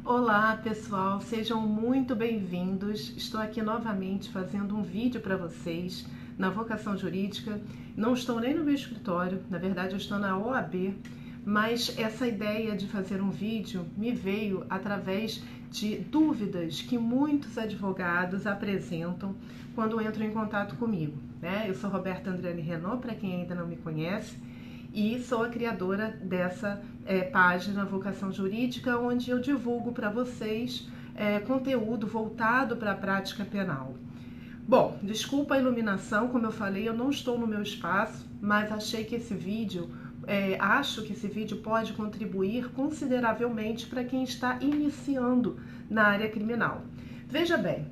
Olá pessoal, sejam muito bem-vindos. Estou aqui novamente fazendo um vídeo para vocês na vocação jurídica. Não estou nem no meu escritório, na verdade eu estou na OAB, mas essa ideia de fazer um vídeo me veio através de dúvidas que muitos advogados apresentam quando entram em contato comigo, né? Eu sou Roberta Andriane Renault, para quem ainda não me conhece, e sou a criadora dessa página Vocação Jurídica, onde eu divulgo para vocês conteúdo voltado para a prática penal. Bom, desculpa a iluminação, como eu falei, eu não estou no meu espaço, mas achei que esse vídeo, acho que esse vídeo pode contribuir consideravelmente para quem está iniciando na área criminal. Veja bem,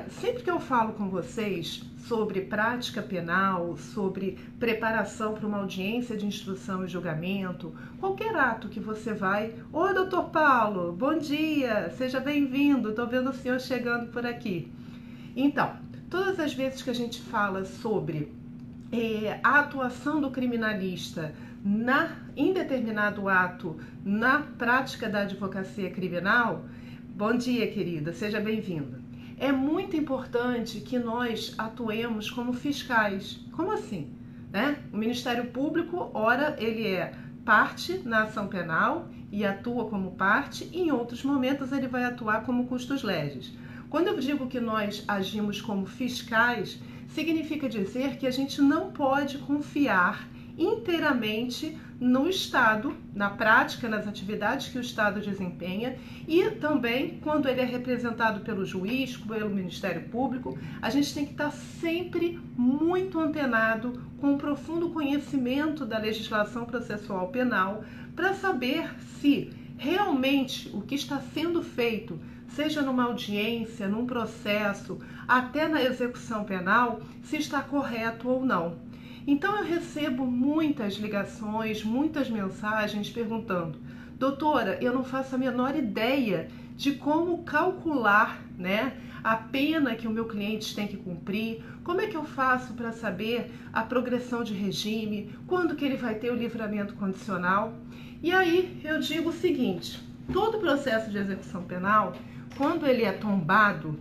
sempre que eu falo com vocês sobre prática penal, sobre preparação para uma audiência de instrução e julgamento, qualquer ato que você vai... Oi, doutor Paulo, bom dia, seja bem-vindo, estou vendo o senhor chegando por aqui. Então, todas as vezes que a gente fala sobre a atuação do criminalista em determinado ato na prática da advocacia criminal, bom dia, querida, seja bem-vinda. É muito importante que nós atuemos como fiscais. Como assim? O Ministério Público, ora, ele é parte na ação penal e atua como parte, e em outros momentos ele vai atuar como custos legis. Quando eu digo que nós agimos como fiscais, significa dizer que a gente não pode confiar inteiramente no Estado, na prática, nas atividades que o Estado desempenha, e também quando ele é representado pelo juiz, pelo Ministério Público, a gente tem que estar sempre muito antenado, com um profundo conhecimento da legislação processual penal, para saber se realmente o que está sendo feito, seja numa audiência, num processo, até na execução penal, se está correto ou não. Então eu recebo muitas ligações, muitas mensagens perguntando: doutora, eu não faço a menor ideia de como calcular, a pena que o meu cliente tem que cumprir, como é que eu faço para saber a progressão de regime, quando que ele vai ter o livramento condicional. E aí eu digo o seguinte: todo processo de execução penal, quando ele é tombado,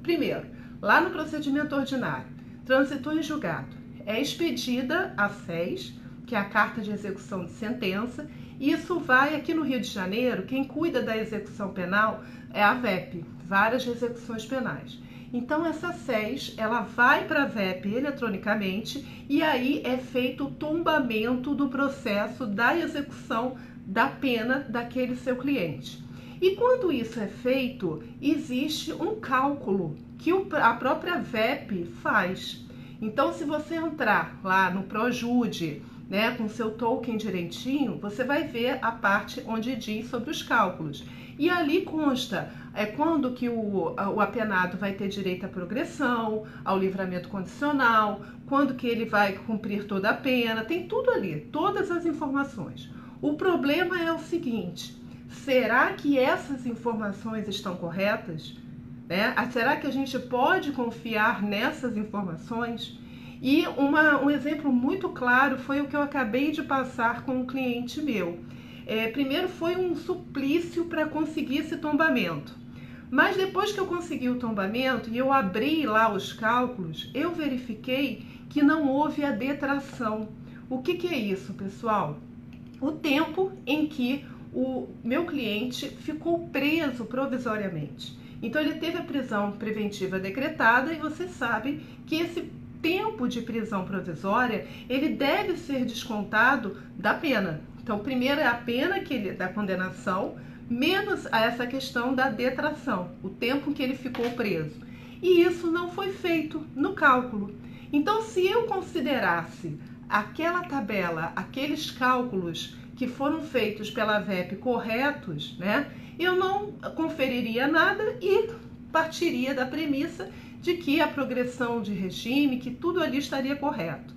primeiro, lá no procedimento ordinário, transitou em julgado, é expedida a FES, que é a Carta de Execução de Sentença, e isso vai, aqui no Rio de Janeiro, quem cuida da execução penal é a VEP, Várias Execuções Penais. Então essa FES, ela vai para a VEP eletronicamente, e aí é feito o tombamento do processo da execução da pena daquele seu cliente. E quando isso é feito, existe um cálculo que a própria VEP faz. Então, se você entrar lá no Projude, com seu token direitinho, você vai ver a parte onde diz sobre os cálculos. E ali consta quando que o apenado vai ter direito à progressão, ao livramento condicional, quando que ele vai cumprir toda a pena, tem tudo ali, todas as informações. O problema é o seguinte: será que essas informações estão corretas? Será que a gente pode confiar nessas informações? E um exemplo muito claro foi o que eu acabei de passar com um cliente meu. Primeiro foi um suplício para conseguir esse tombamento. Mas depois que eu consegui o tombamento e eu abri lá os cálculos, eu verifiquei que não houve a detração. O que é isso, pessoal? O tempo em que o meu cliente ficou preso provisoriamente. Então ele teve a prisão preventiva decretada, e você sabe que esse tempo de prisão provisória, ele deve ser descontado da pena. Então primeiro é a pena da condenação, menos essa questão da detração, o tempo que ele ficou preso. E isso não foi feito no cálculo. Então, se eu considerasse aquela tabela, aqueles cálculos que foram feitos pela VEP corretos, eu não conferiria nada e partiria da premissa de que a progressão de regime, que tudo ali estaria correto.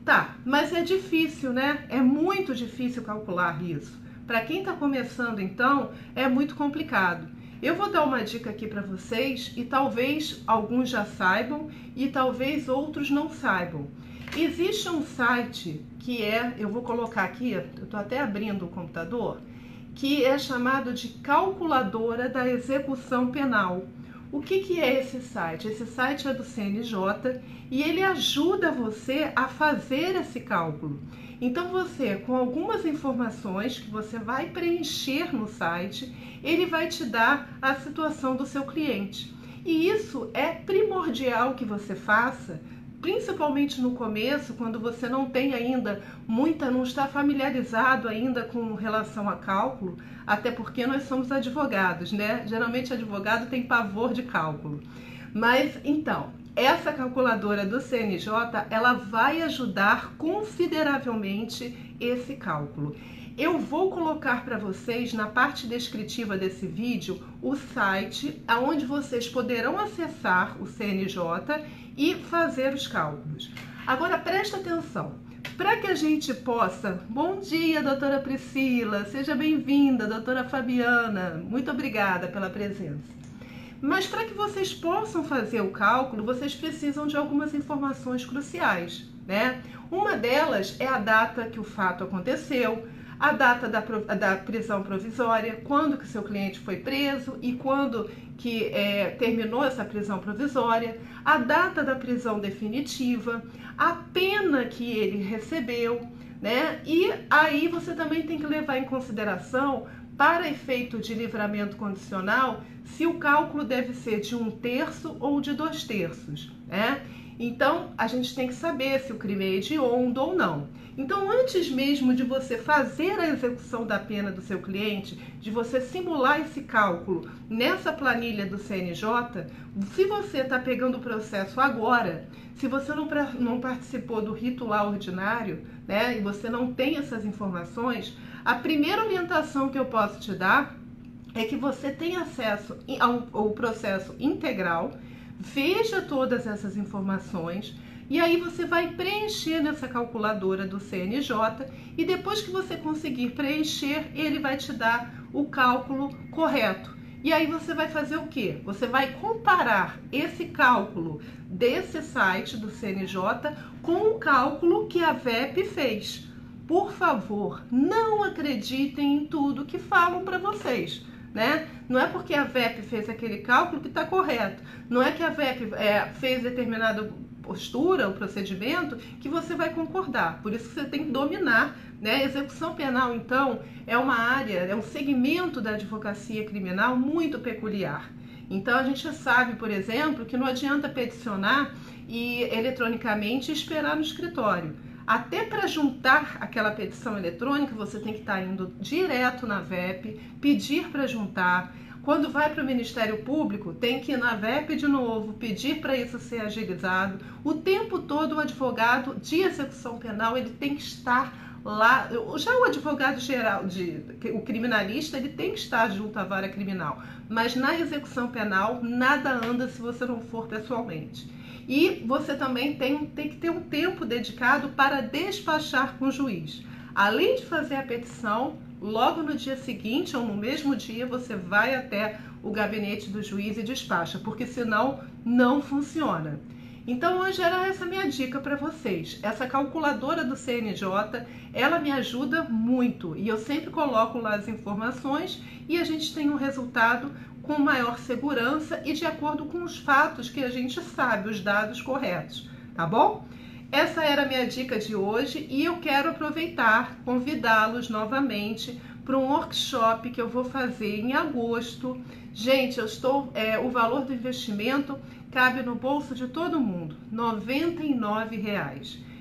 Tá, mas é difícil, É muito difícil calcular isso. Para quem está começando, então, é muito complicado. Eu vou dar uma dica aqui para vocês, e talvez alguns já saibam e talvez outros não saibam. Existe um site que eu vou colocar aqui, eu estou até abrindo o computador, que é chamado de calculadora da execução penal. O que é esse site? Esse site é do CNJ e ele ajuda você a fazer esse cálculo. Então você, com algumas informações que você vai preencher no site, ele vai te dar a situação do seu cliente. E isso é primordial que você faça, principalmente no começo, quando você não tem ainda não está familiarizado ainda com relação a cálculo, até porque nós somos advogados, né? Geralmente advogado tem pavor de cálculo. Mas então, essa calculadora do CNJ, ela vai ajudar consideravelmente esse cálculo. Eu vou colocar para vocês na parte descritiva desse vídeo o site onde vocês poderão acessar o CNJ e fazer os cálculos. Agora presta atenção, para que a gente possa... Bom dia, doutora Priscila, seja bem-vinda, doutora Fabiana, muito obrigada pela presença. Mas para que vocês possam fazer o cálculo, vocês precisam de algumas informações cruciais, né? Uma delas é a data que o fato aconteceu, a data da prisão provisória, quando que seu cliente foi preso e quando que terminou essa prisão provisória, a data da prisão definitiva, a pena que ele recebeu, né? E aí você também tem que levar em consideração, para efeito de livramento condicional, se o cálculo deve ser de 1/3 ou de 2/3, né? Então, a gente tem que saber se o crime é hediondo ou não. Então, antes mesmo de você fazer a execução da pena do seu cliente, de você simular esse cálculo nessa planilha do CNJ, se você está pegando o processo agora, se você não participou do rito lá ordinário, né, e você não tem essas informações, a primeira orientação que eu posso te dar é que você tenha acesso ao processo integral, veja todas essas informações e aí você vai preencher nessa calculadora do CNJ e depois que você conseguir preencher, ele vai te dar o cálculo correto. E aí você vai fazer o quê? Você vai comparar esse cálculo desse site do CNJ com o cálculo que a VEP fez. Por favor, não acreditem em tudo que falam para vocês, né? Não é porque a VEP fez aquele cálculo que está correto. Não é que a VEP fez determinada postura, o procedimento, que você vai concordar. Por isso que você tem que dominar, né? Execução penal, então, é uma área, é um segmento da advocacia criminal muito peculiar. Então, a gente sabe, por exemplo, que não adianta peticionar e eletronicamente esperar no escritório. Até para juntar aquela petição eletrônica, você tem que estar indo direto na VEP, pedir para juntar. Quando vai para o Ministério Público, tem que ir na VEP de novo, pedir para isso ser agilizado. O tempo todo o advogado de execução penal, ele tem que estar lá. Já o advogado geral, o criminalista, ele tem que estar junto à vara criminal. Mas na execução penal, nada anda se você não for pessoalmente. E você também tem que ter um tempo dedicado para despachar com o juiz. Além de fazer a petição, logo no dia seguinte ou no mesmo dia você vai até o gabinete do juiz e despacha, porque senão não funciona. Então hoje era essa minha dica para vocês. Essa calculadora do CNJ, ela me ajuda muito e eu sempre coloco lá as informações e a gente tem um resultado com maior segurança e de acordo com os fatos que a gente sabe, os dados corretos, tá bom? Essa era a minha dica de hoje e eu quero aproveitar, convidá-los novamente para um workshop que eu vou fazer em agosto. Gente, o valor do investimento cabe no bolso de todo mundo, R$ 99.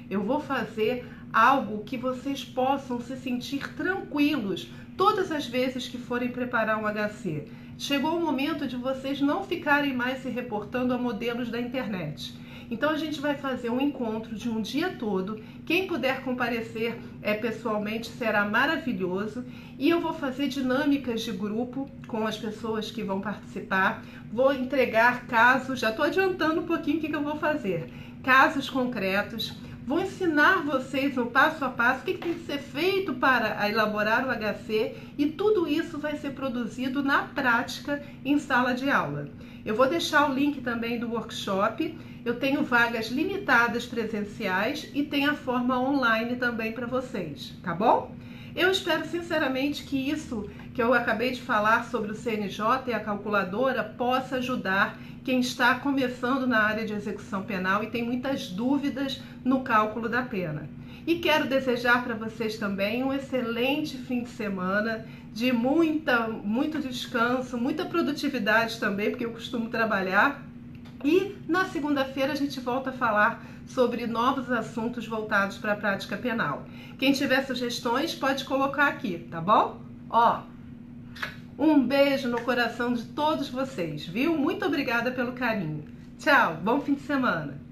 Eu vou fazer algo que vocês possam se sentir tranquilos todas as vezes que forem preparar um HC. Chegou o momento de vocês não ficarem mais se reportando a modelos da internet. Então a gente vai fazer um encontro de um dia todo. Quem puder comparecer pessoalmente será maravilhoso. E eu vou fazer dinâmicas de grupo com as pessoas que vão participar. Vou entregar casos, já estou adiantando um pouquinho o que eu vou fazer. Casos concretos. Vou ensinar vocês no passo a passo o que tem que ser feito para elaborar o HC e tudo isso vai ser produzido na prática em sala de aula. Eu vou deixar o link também do workshop. Eu tenho vagas limitadas presenciais e tem a forma online também para vocês, tá bom? Eu espero sinceramente que isso que eu acabei de falar sobre o CNJ e a calculadora possa ajudar quem está começando na área de execução penal e tem muitas dúvidas no cálculo da pena. E quero desejar para vocês também um excelente fim de semana, de muito descanso, muita produtividade também, porque eu costumo trabalhar. E na segunda-feira a gente volta a falar sobre novos assuntos voltados para a prática penal. Quem tiver sugestões pode colocar aqui, tá bom? Um beijo no coração de todos vocês, viu? Muito obrigada pelo carinho. Tchau, bom fim de semana.